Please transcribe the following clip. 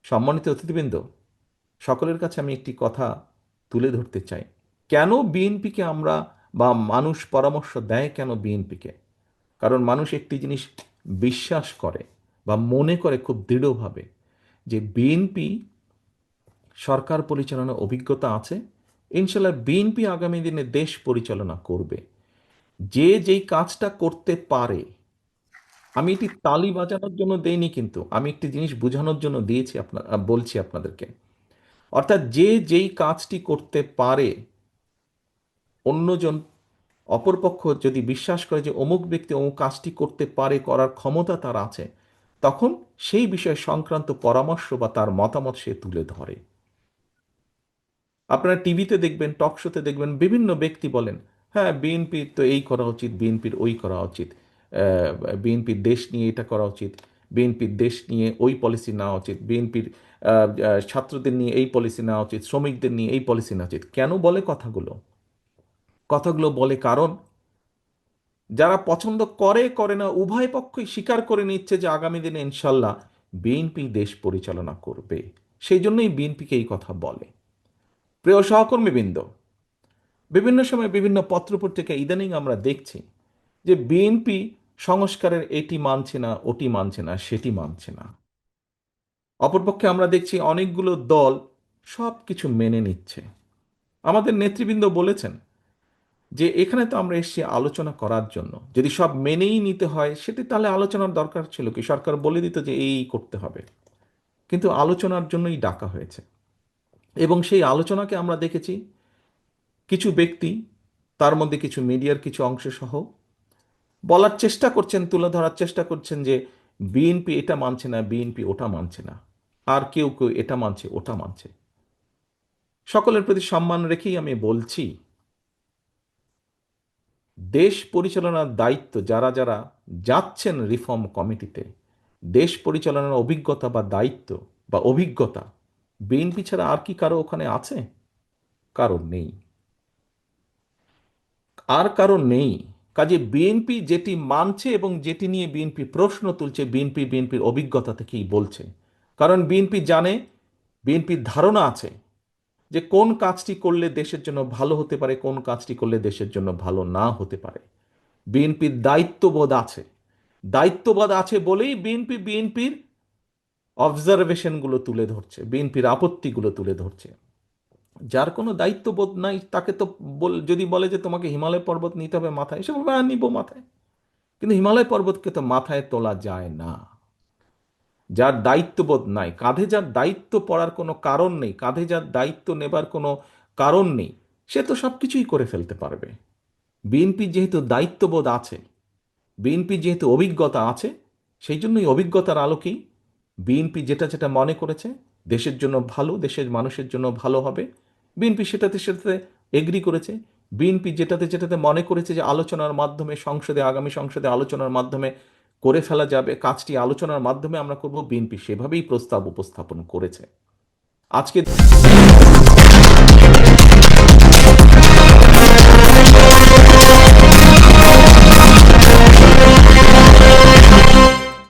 সম্মানিত অতিথিবৃন্দ, সকলের কাছে আমি একটি কথা তুলে ধরতে চাই। কেন বিএনপিকে আমরা বা মানুষ পরামর্শ দেয় কেন বিএনপিকে? কারণ মানুষ একটি জিনিস বিশ্বাস করে বা মনে করে খুব দৃঢ়ভাবে যে বিএনপি সরকার পরিচালনার অভিজ্ঞতা আছে, ইনশাল্লাহ বিএনপি আগামী দিনে দেশ পরিচালনা করবে। যে যেই কাজটা করতে পারে, আমি এটি তালি বাজানোর জন্য দেইনি, কিন্তু আমি একটি জিনিস বোঝানোর জন্য দিয়েছি, বলছি আপনাদেরকে। অর্থাৎ যে যেই কাজটি করতে পারে, অন্যজন অপরপক্ষ যদি বিশ্বাস করে যে অমুক ব্যক্তি অমুক কাজটি করতে পারে, করার ক্ষমতা তার আছে, তখন সেই বিষয় সংক্রান্ত পরামর্শ বা তার মতামত সে তুলে ধরে। আপনারা টিভিতে দেখবেন, টক শোতে দেখবেন, বিভিন্ন ব্যক্তি বলেন, হ্যাঁ বিএনপির তো এই করা উচিত, বিএনপির ওই করা উচিত, বিএনপির দেশ নিয়ে এটা করা উচিত, বিএনপির দেশ নিয়ে ওই পলিসি নেওয়া উচিত, বিএনপির ছাত্রদের নিয়ে এই পলিসি নেওয়া উচিত, শ্রমিকদের নিয়ে এই পলিসি নেওয়া উচিত। কেন বলে কথাগুলো? কথাগুলো বলে কারণ যারা পছন্দ করে করে না উভয় পক্ষই স্বীকার করে নিচ্ছে যে আগামী দিনে ইনশাল্লাহ বিএনপি দেশ পরিচালনা করবে। সেই জন্যই বিএনপিকে এই কথা বলে। প্রিয় সহকর্মীবৃন্দ, বিভিন্ন সময় বিভিন্ন পত্রপত্রিকা ইদানিং আমরা দেখছি যে বিএনপি সংস্কারের এটি মানছে না, ওটি মানছে না, সেটি মানছে না। অপরপক্ষে আমরা দেখছি অনেকগুলো দল সব কিছু মেনে নিচ্ছে। আমাদের নেতৃবৃন্দ বলেছেন যে এখানে তো আমরা এসেছি আলোচনা করার জন্য, যদি সব মেনেই নিতে হয় সেটি তাহলে আলোচনার দরকার ছিল কি? সরকার বলে দিত যে এই করতে হবে। কিন্তু আলোচনার জন্যই ডাকা হয়েছে, এবং সেই আলোচনাকে আমরা দেখেছি কিছু ব্যক্তি, তার মধ্যে কিছু মিডিয়ার কিছু অংশ সহ, বলার চেষ্টা করছেন, তুলে ধরার চেষ্টা করছেন যে বিএনপি এটা মানছে না, বিএনপি ওটা মানছে না, আর কেউ কেউ এটা মানছে, ওটা মানছে। সকলের প্রতি সম্মান রেখেই আমি বলছি, দেশ পরিচালনার দায়িত্ব যারা যারা যাচ্ছেন রিফর্ম কমিটিতে, দেশ পরিচালনার অভিজ্ঞতা বা দায়িত্ব বা অভিজ্ঞতা বিএনপি ছাড়া আর কি কারো ওখানে আছে? কারণ নেই, আর কারণ নেই। কাজে বিএনপি যেটি মানছে এবং যেটি নিয়ে বিএনপি প্রশ্ন তুলছে, বিএনপির অভিজ্ঞতা থেকেই বলছে। কারণ বিএনপি জানে, বিএনপির ধারণা আছে যে কোন কাজটি করলে দেশের জন্য ভালো হতে পারে, কোন কাজটি করলে দেশের জন্য ভালো না হতে পারে। বিএনপির দায়িত্ববোধ আছে। দায়িত্ববোধ আছে বলেই বিএনপি বিএনপির অবজারভেশনগুলো তুলে ধরছে, বিএনপির আপত্তিগুলো তুলে ধরছে। যার কোনো দায়িত্ববোধ নাই তাকে তো যদি বলে যে তোমাকে হিমালয় পর্বত নিতে হবে মাথায়, সে বলবে হ্যাঁ নিব মাথায়। কিন্তু হিমালয় পর্বতকে তো মাথায় তোলা যায় না। যার দায়িত্ববোধ নাই, কাঁধে যার দায়িত্ব পড়ার কোনো কারণ নেই, কাঁধে যার দায়িত্ব নেবার কোনো কারণ নেই, সে তো সব কিছুই করে ফেলতে পারবে। বিএনপির যেহেতু দায়িত্ববোধ আছে, বিএনপির যেহেতু অভিজ্ঞতা আছে, সেই জন্যই অভিজ্ঞতার আলোকেই বিএনপি যেটা যেটা মনে করেছে দেশের জন্য ভালো, দেশের মানুষের জন্য ভালো হবে, বিএনপি সেটাতে সেটাতে এগ্রি করেছে। বিএনপি যেটাতে যেটাতে মনে করেছে যে আলোচনার মাধ্যমে সংসদে, আগামী সংসদে আলোচনার মাধ্যমে করে ফেলা যাবে, কাজটি আলোচনার মাধ্যমে আমরা করব, বিএনপি সেভাবেই প্রস্তাব উপস্থাপন করেছে। আজকে